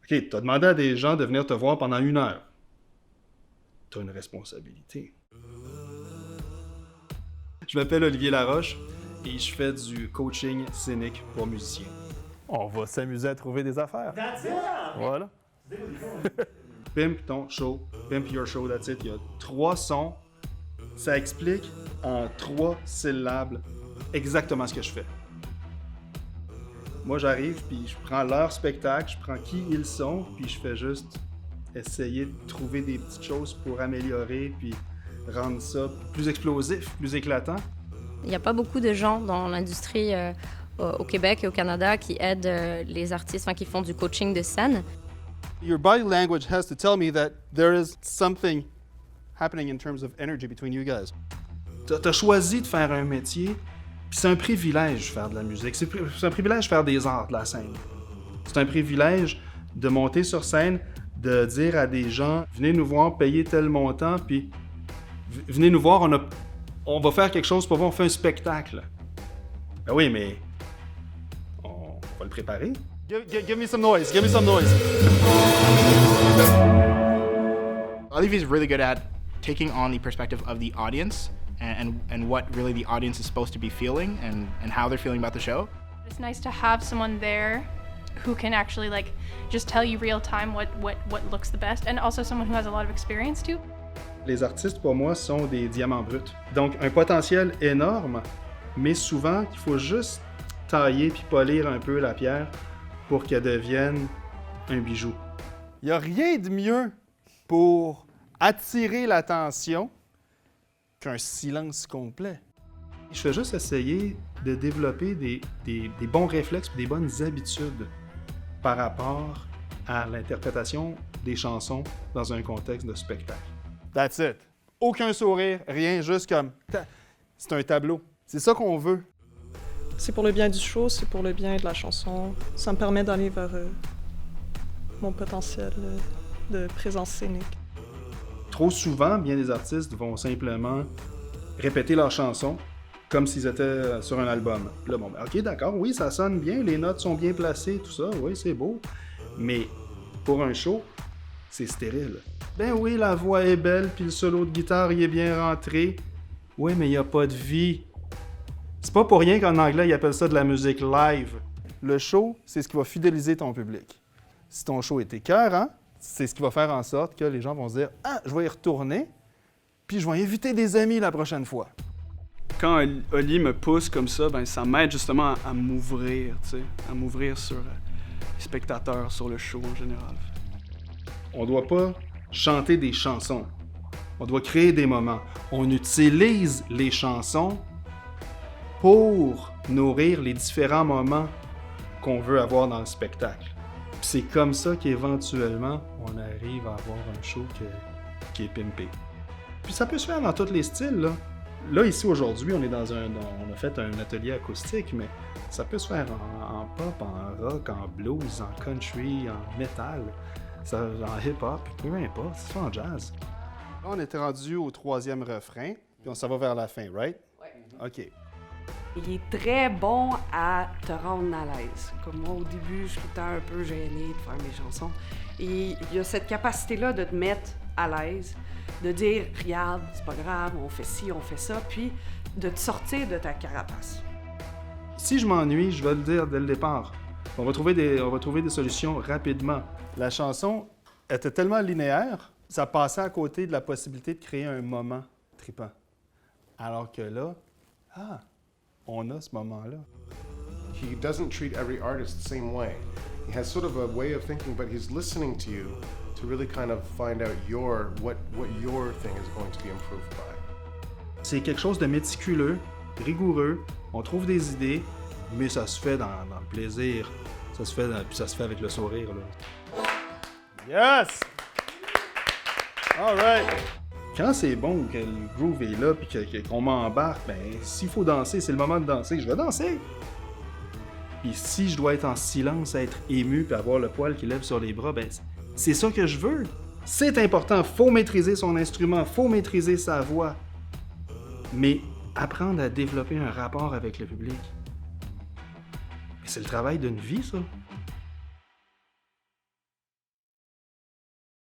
OK, t'as demandé à des gens de venir te voir pendant 1 heure. T'as une responsabilité. Je m'appelle Olivier Laroche et je fais du coaching scénique pour musiciens. On va s'amuser à trouver des affaires. That's it! Voilà. Pimp ton show, pimp your show, that's it. Il y a 3 sons. Ça explique en 3 syllabes exactement ce que je fais. Moi, j'arrive, puis je prends leur spectacle, je prends qui ils sont, puis je fais juste essayer de trouver des petites choses pour améliorer, puis rendre ça plus explosif, plus éclatant. Il n'y a pas beaucoup de gens dans l'industrie au Québec et au Canada qui aident les artistes, qui font du coaching de scène. Your body language has to tell me that there is something happening in terms of energy between you guys. T'as choisi de faire un métier, puis c'est un privilège de faire de la musique. C'est un privilège de faire des arts, de la scène. C'est un privilège de monter sur scène, de dire à des gens « Venez nous voir, payez tel montant, puis venez nous voir, on va faire quelque chose pour vous, on fait un spectacle. » Ben oui, mais on va le préparer. Give me some noise, give me some noise. Olivier is really good at taking on the perspective of the audience and what really the audience is supposed to be feeling and how they're feeling about the show. It's nice to have someone there who can actually just tell you real time what looks the best, and also someone who has a lot of experience too. Les artistes, pour moi, sont des diamants bruts. Donc, un potentiel énorme, mais souvent, il faut juste tailler puis polir un peu la pierre pour qu'elle devienne un bijou. Il n'y a rien de mieux pour attirer l'attention qu'un silence complet. Je fais juste essayer de développer des bons réflexes et des bonnes habitudes par rapport à l'interprétation des chansons dans un contexte de spectacle. That's it. Aucun sourire, rien, juste comme... C'est un tableau. C'est ça qu'on veut. C'est pour le bien du show, c'est pour le bien de la chanson. Ça me permet d'aller vers mon potentiel de présence scénique. Trop souvent, bien des artistes vont simplement répéter leurs chansons comme s'ils étaient sur un album. Là, bon, OK, d'accord, oui, ça sonne bien, les notes sont bien placées, tout ça, oui, c'est beau. Mais pour un show, c'est stérile. Ben oui, la voix est belle, puis le solo de guitare, il est bien rentré. Oui, mais il n'y a pas de vie. C'est pas pour rien qu'en anglais, ils appellent ça de la musique live. Le show, c'est ce qui va fidéliser ton public. Si ton show est écœurant, c'est ce qui va faire en sorte que les gens vont se dire « Ah, je vais y retourner, puis je vais inviter des amis la prochaine fois. » Quand Oli me pousse comme ça, ben ça m'aide justement à m'ouvrir, tu sais, à m'ouvrir sur les spectateurs, sur le show en général. On doit pas chanter des chansons. On doit créer des moments. On utilise les chansons pour nourrir les différents moments qu'on veut avoir dans le spectacle. Puis c'est comme ça qu'éventuellement, on arrive à avoir un show qui est pimpé. Puis ça peut se faire dans tous les styles, là. Là, ici, aujourd'hui, on a fait un atelier acoustique, mais ça peut se faire en pop, en rock, en blues, en country, en metal, en hip-hop, peu importe, c'est ça en jazz. Là, on était rendu au 3e refrain, puis on s'en va vers la fin, right? Oui. OK. Il est très bon à te rendre à l'aise. Comme moi, au début, je suis tout le temps un peu gênée de faire mes chansons. Et il y a cette capacité-là de te mettre à l'aise, de dire « Regarde, c'est pas grave, on fait ci, on fait ça », puis de te sortir de ta carapace. Si je m'ennuie, je vais le dire dès le départ. On va trouver des solutions rapidement. La chanson était tellement linéaire, ça passait à côté de la possibilité de créer un moment trippant. Alors que là, on a ce moment-là. He doesn't treat every artist the same way. He has sort of a way of thinking, but he's listening to you to really kind of find out what your thing is going to be improved by. C'est quelque chose de méticuleux, rigoureux. On trouve des idées, mais ça se fait dans le plaisir. Ça se fait avec le sourire, là. Yes! All right! Quand c'est bon, que le groove est là, puis qu'on m'embarque, ben s'il faut danser, c'est le moment de danser, je vais danser. Puis si je dois être en silence, être ému, puis avoir le poil qui lève sur les bras, ben c'est ça que je veux. C'est important, faut maîtriser son instrument, faut maîtriser sa voix. Mais apprendre à développer un rapport avec le public, c'est le travail d'une vie, ça.